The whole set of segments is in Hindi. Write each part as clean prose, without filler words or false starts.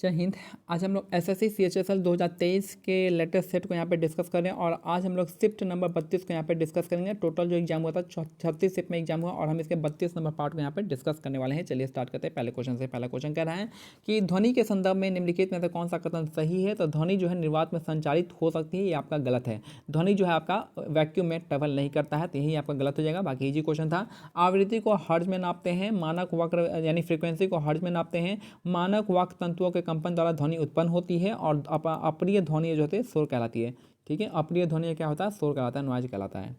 जय हिंद। आज हम लोग एसएससी सीएचएसएल 2023 के लेटेस्ट सेट को यहाँ पे डिस्कस कर रहे हैं और आज हम लोग शिफ्ट नंबर 32 को यहाँ पे डिस्कस करेंगे। टोटल जो एग्जाम हुआ था 36 शिफ्ट में एग्जाम हुआ और हम इसके 32 नंबर पार्ट को यहाँ पे डिस्कस करने वाले हैं। चलिए स्टार्ट करते हैं पहले क्वेश्चन से। पहला क्वेश्चन कह रहा है कि ध्वनि के संदर्भ में निम्नलिखित में से कौन सा कथन सही है। तो ध्वनि जो है निर्वात में संचारित हो सकती है, ये आपका गलत है। ध्वनि जो है आपका वैक्यूम में ट्रेवल नहीं करता है, तो यही आपका गलत हो जाएगा। बाकी इजी क्वेश्चन था। आवृत्ति को हर्ट्ज में नापते हैं, मानक वक्र यानी फ्रीक्वेंसी को हर्ट्ज में नापते हैं। मानक वाक् तंतुओं के कंपन द्वारा ध्वनि उत्पन्न होती है और अप्रिय ध्वनि जो होती है शोर कहलाती है। ठीक है, अप्रिय ध्वनि क्या होता है, शोर कहलाता है, नॉइज कहलाता है।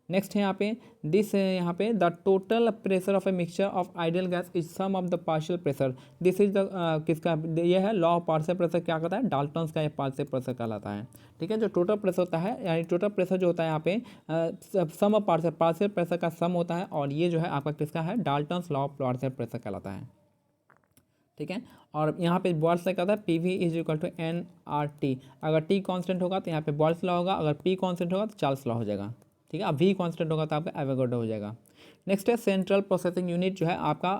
नेक्स्ट है यहाँ पे दिस यहाँ पे the total pressure of a mixture of ideal gas is sum of the partial pressure. This is the किसका ये है, लॉ ऑफ पार्शियल प्रेशर क्या कहता है, डाल्टन्स का ये पार्शियल प्रेशर कहलाता है। ठीक है, जो टोटल प्रेशर होता है यानी टोटल प्रेशर जो होता है यहाँ पे सम ऑफ पार्शियल प्रेशर का सम होता है और ये जो है आपका किसका है, Dalton's law of partial pressure कहलाता है। ठीक है, और यहाँ पे बॉयल्स लॉ कहता है P is equal to N R T. अगर टी कांस्टेंट होगा तो यहाँ पे बॉयल्स लॉ होगा, अगर पी कांस्टेंट होगा तो चार्ल्स लॉ हो जाएगा। ठीक है, अब वी कांस्टेंट होगा तो आपका एवोगाड्रो हो जाएगा। नेक्स्ट है सेंट्रल प्रोसेसिंग यूनिट जो है आपका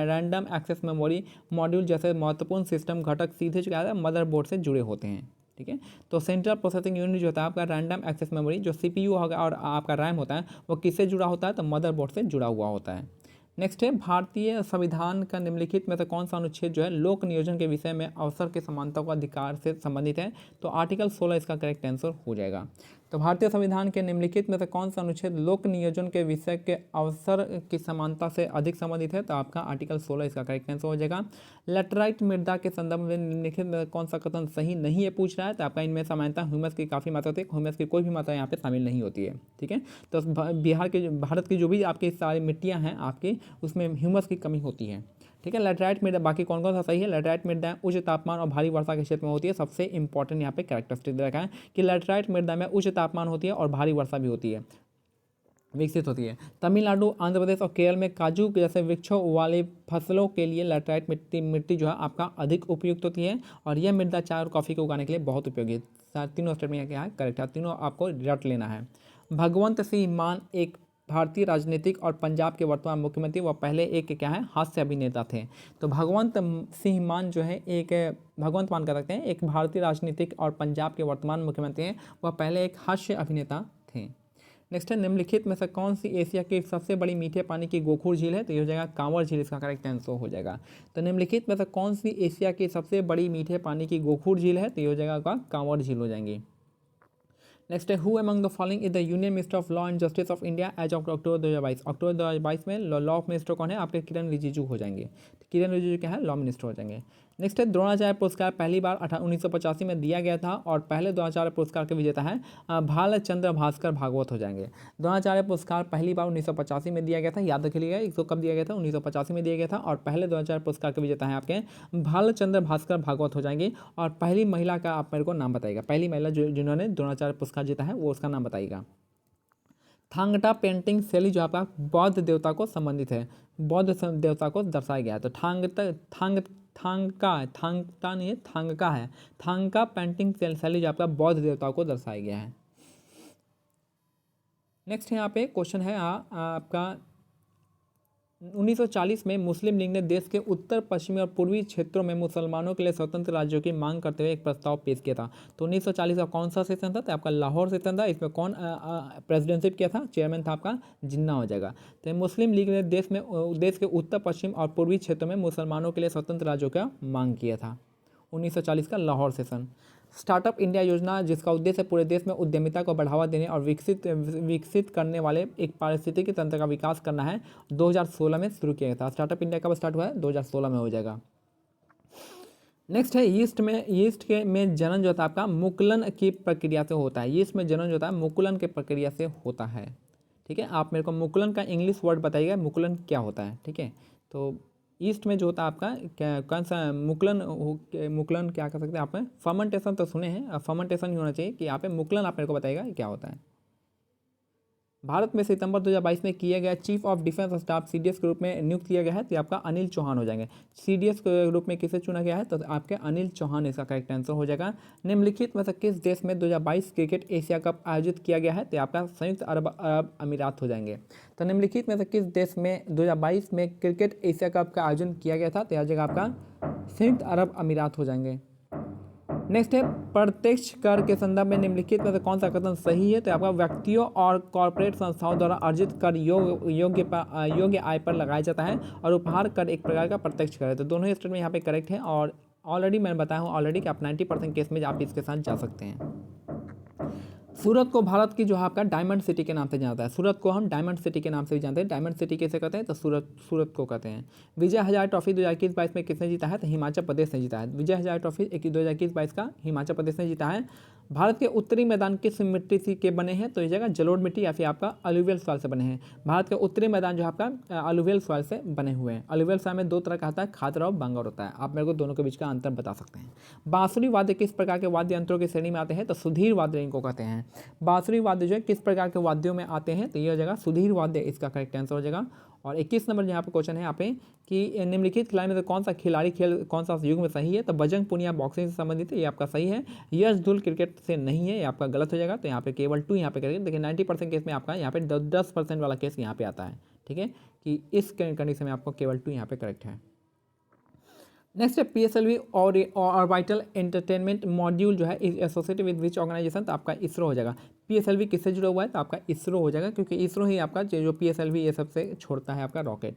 रैंडम एक्सेस मेमोरी मॉड्यूल जैसे महत्वपूर्ण सिस्टम घटक सीधे जो है मदरबोर्ड से जुड़े होते हैं। ठीक है, तो सेंट्रल प्रोसेसिंग यूनिट जो होता है आपका रैंडम एक्सेस मेमोरी जो सीपीयू होगा और आपका रैम होता है वो किससे जुड़ा होता है, तो मदरबोर्ड से जुड़ा हुआ होता है। नेक्स्ट है भारतीय संविधान का निम्नलिखित में से कौन सा अनुच्छेद जो है लोक नियोजन के विषय में अवसर के समानता को अधिकार से संबंधित है। तो आर्टिकल 16 इसका करेक्ट आंसर हो जाएगा। तो भारतीय संविधान के निम्नलिखित में से कौन सा अनुच्छेद लोक नियोजन के विषय के अवसर की समानता से अधिक संबंधित है। तो आपका आर्टिकल 16 इसका करेक्ट आंसर हो जाएगा। लेटराइट मृदा के संदर्भ में निम्नलिखित में कौन सा कथन सही नहीं है पूछ रहा है। तो आपका इनमें समानता ह्यूमस की काफ़ी मात्रा होती है, ह्यूमस की कोई भी मात्रा यहाँ पे शामिल नहीं होती है। ठीक है, तो भारत की जो भी आपकी सारी मिट्टियाँ हैं आपकी उसमें ह्यूमस की कमी होती है। ठीक है, लेटराइट मृदा बाकी कौन कौन सा सही है, लेटराइट मृदा उच्च तापमान और भारी वर्षा के क्षेत्र में होती है। सबसे इंपॉर्टेंट यहाँ पे कैरेक्टरिस्टिक दे रखा है कि लेटराइट मृदा में उच्च तापमान होती है और भारी वर्षा भी होती है, विकसित होती है। तमिलनाडु, आंध्र प्रदेश और केरल में काजू जैसे वृक्षों वाली फसलों के लिए लेटराइट मिट्टी जो है आपका अधिक उपयुक्त होती है और यह मृदा चाय और कॉफ़ी को उगाने के लिए बहुत उपयोगी है। तीनों स्टेट में क्या है, करेक्ट है, तीनों आपको रट लेना है। भगवंत सिंह मान एक भारतीय राजनीतिक और पंजाब के वर्तमान मुख्यमंत्री व पहले एक क्या है, हास्य अभिनेता थे। तो भगवंत सिंह मान जो है एक भगवंत मान कह सकते हैं, एक भारतीय राजनीतिक और पंजाब के वर्तमान मुख्यमंत्री हैं, वह पहले एक हास्य अभिनेता थे। नेक्स्ट है निम्नलिखित में से कौन सी एशिया की सबसे बड़ी मीठे पानी की गोखुर झील है। तो ये हो जाएगा कांवर झील, इसका करेक्ट आंसर हो जाएगा। तो निम्नलिखित में से कौन सी एशिया की सबसे बड़ी मीठे पानी की गोखुर झील है। तो ये हो जाएगा कांवर झील हो जाएंगी। नेक्स्ट है who among the following is the union minister of law and justice of India as of October 2022। October 2022 में लॉ ऑफ मिनिस्टर कौन है, आपके किरण रिजिजू हो जाएंगे। तो किरण रिजिजू क्या है, लॉ मिनिस्टर हो जाएंगे। नेक्स्ट है द्रोणाचार्य पुरस्कार पहली बार 1985 में दिया गया था और पहले द्रोणाचार्य पुरस्कार के विजेता है भालचंद्र भास्कर भागवत हो जाएंगे। द्रोणाचार्य पुरस्कार पहली बार 1985 में दिया गया था, याद रखिएगा। इसको कब दिया गया था, 1985 में दिया गया था और पहले द्रोणाचार्य पुरस्कार के विजेता है आपके भालचंद्र भास्कर भागवत हो जाएंगे। और पहली महिला का आप मेरे को नाम बताइएगा, पहली महिला जिन्होंने द्रोणाचार्य पुरस्कार जीता है वो उसका नाम बताइएगा। थांगटा पेंटिंग शैली जो आपका बौद्ध देवता को संबंधित है, बौद्ध देवता को दर्शाया गया है। तो थांगटा नहीं है, थांगका है। थांगका पेंटिंग शैली जो आपका बौद्ध देवता को दर्शाया गया है। नेक्स्ट यहाँ पे क्वेश्चन है आपका 1940 में मुस्लिम लीग ने देश के उत्तर पश्चिमी और पूर्वी क्षेत्रों में मुसलमानों के लिए स्वतंत्र राज्यों की मांग करते हुए एक प्रस्ताव पेश किया था। तो 1940 का कौन सा सेशन था, तो आपका लाहौर सेशन था। इसमें कौन प्रेसिडेंटशिप किया था, चेयरमैन था आपका जिन्ना हो जाएगा। तो मुस्लिम लीग ने देश के उत्तर पश्चिम और पूर्वी क्षेत्रों में मुसलमानों के लिए स्वतंत्र राज्यों का मांग किया था, 1940 का लाहौर सेशन। स्टार्टअप इंडिया योजना जिसका उद्देश्य पूरे देश में उद्यमिता को बढ़ावा देने और विकसित करने वाले एक पारिस्थितिकी तंत्र का विकास करना है, 2016 में शुरू किया गया था। स्टार्टअप इंडिया कब स्टार्ट हुआ है, 2016 में हो जाएगा। नेक्स्ट है यीस्ट में जनन जो होता है आपका मुकुलन की प्रक्रिया से होता है। यीस्ट में जनन जो होता है मुकुलन की प्रक्रिया से होता है। ठीक है, आप मेरे को मुकुलन का इंग्लिश वर्ड बताइएगा, मुकुलन क्या होता है। ठीक है, तो ईस्ट में जो होता है आपका क्या कौन सा मुकुलन क्या कर सकते हैं आप, फर्मेंटेशन तो सुने हैं, फर्मेंटेशन ही होना चाहिए कि यहाँ पे मुकुलन आप मेरे को बताइएगा क्या होता है। भारत में सितंबर 2022 में किया गया chief of defence staff CDS के रूप में नियुक्त किया गया है, तो आपका अनिल चौहान हो जाएंगे। सीडीएस के रूप में किसे चुना गया है, तो आपके अनिल चौहान इसका करेक्ट आंसर हो जाएगा। निम्नलिखित में से किस देश में 2022 क्रिकेट एशिया कप आयोजित किया गया है, तो आपका संयुक्त अरब अमीरात हो जाएंगे। तो निम्नलिखित में से किस देश में 2022 में क्रिकेट एशिया कप का आयोजन किया गया था, तो आ जाएगा आपका संयुक्त अरब अमीरात हो जाएंगे। नेक्स्ट है प्रत्यक्ष कर के संदर्भ में निम्नलिखित में से कौन सा कथन सही है? तो आपका व्यक्तियों और कॉर्पोरेट संस्थाओं द्वारा अर्जित कर योग्य आय पर लगाया जाता है और उपहार कर एक प्रकार का प्रत्यक्ष कर है। तो दोनों ही स्टेटमेंट यहाँ पे करेक्ट है और ऑलरेडी मैंने बताया हूँ ऑलरेडी कि आप 90% केस में आप इसके साथ जा सकते हैं। सूरत को भारत की जो है आपका डायमंड सिटी के नाम से जाना जाता है। सूरत को हम डायमंड सिटी के नाम से भी जानते हैं। डायमंड सिटी कैसे कहते हैं? तो सूरत को कहते हैं। विजय हजारे ट्रॉफी 2021-22 में किसने जीता है? तो हिमाचल प्रदेश ने जीता है। विजय हजारे ट्रॉफी 2021-22 का हिमाचल प्रदेश ने जीता है। भारत के उत्तरी मैदान किस मिट्टी से के बने हैं? तो ये जगह जलोढ़ मिट्टी या फिर आपका अलुवियल सॉइल से बने हैं। भारत के उत्तरी मैदान जो है आपका अलुवियल सॉइल से बने हुए हैं। अलुवियल सॉइल में दो तरह का आता है, खादर और बांगर होता है। आप मेरे को दोनों के बीच का अंतर बता सकते हैं। बांसुरी वाद्य किस प्रकार के वाद्य यंत्रों की श्रेणी में आते हैं? तो सुधीर वाद्य इनको कहते हैं। बांसुरी वाद्य जो है किस प्रकार के वाद्यों में आते हैं? तो यह जगह सुधीर वाद्य इसका करेक्ट आंसर हो जाएगा। और 21 नंबर यहाँ पे क्वेश्चन है यहाँ पे कि निम्नलिखित खिलाड़ी में से कौन सा खिलाड़ी खेल कौन सा युग में सही है? तो बजरंग पुनिया बॉक्सिंग से संबंधित है, ये आपका सही है। यश धुल क्रिकेट से नहीं है, ये आपका गलत हो जाएगा। तो यहाँ पे केवल 2 यहाँ पे करेंगे। देखिए 90% केस में आपका यहाँ पे 10% वाला केस यहाँ पे आता है, ठीक है, कि इस कंडीशन में आपको केवल 2 यहाँ पे करेक्ट है। नेक्स्ट है PSLV और ऑर्बिटल एंटरटेनमेंट मॉड्यूल जो है एसोसिएटेड विद विच ऑर्गेनाइजेशन? तो आपका इसरो हो जाएगा। PSLV किससे जुड़ा हुआ है? तो आपका इसरो हो जाएगा, क्योंकि इसरो ही आपका जो PSLV ये सबसे छोड़ता है आपका रॉकेट।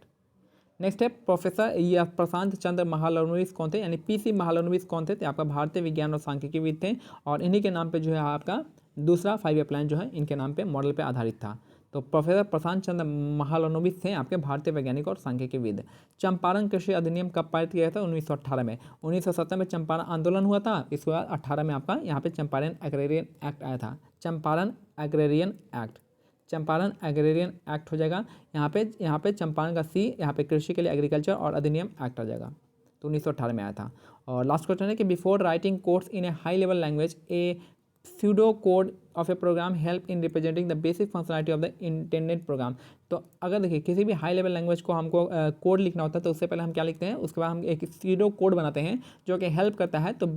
नेक्स्ट है प्रोफेसर या प्रशांत चंद्र महालनोबिस कौन थे? यानी PC महालनोबिस कौन थे? तो आपका भारतीय विज्ञान और सांख्यिकीविद थे और इन्हीं के नाम पे जो है आपका दूसरा 5 प्लान जो है इनके नाम पे मॉडल पे आधारित था। तो प्रोफेसर प्रशांत चंद्र महालनोबिस थे आपके भारतीय वैज्ञानिक और सांख्यिकीविद। चंपारण कृषि अधिनियम कब पारित किया गया था? 1918 में। 1970 में चंपारण आंदोलन हुआ था। इसके बाद 18 में आपका यहाँ पे चंपारण एग्रेरियन एक्ट आया था। चंपारण एग्रेरियन एक्ट हो जाएगा। यहाँ पे चंपारण का C यहाँ पे कृषि के लिए एग्रीकल्चर और अधिनियम एक्ट आ जाएगा। तो 1918 में आया था। और लास्ट क्वेश्चन है कि before writing codes in A high level language A pseudo code of a program help in representing the basic functionality of the intended program। तो अगर देखिए किसी भी हाई लेवल लैंग्वेज को हमको कोड लिखना होता है तो उससे पहले हम क्या लिखते हैं? उसके बाद हम एक pseudo कोड बनाते हैं जो कि हेल्प करता है तो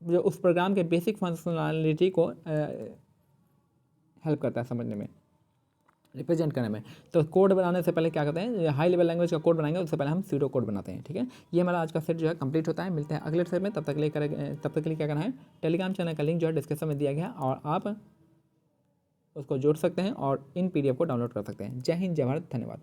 जो उस प्रोग्राम के बेसिक फंक्शनलिटी को हेल्प करता है समझने में, रिप्रेजेंट करने में। तो कोड बनाने से पहले क्या करते हैं? हाई लेवल लैंग्वेज का कोड बनाएंगे उससे पहले हम सूडो कोड बनाते हैं, ठीक है। ये हमारा आज का सेट जो है कंप्लीट होता है। मिलते हैं अगले सेट में, तब तक के लिए क्या करना है? टेलीग्राम चैनल का लिंक जो है डिस्क्रिप्शन में दिया गया है और आप उसको जोड़ सकते हैं और इन PDF को डाउनलोड कर सकते हैं। जय हिंद, जय भारत, धन्यवाद।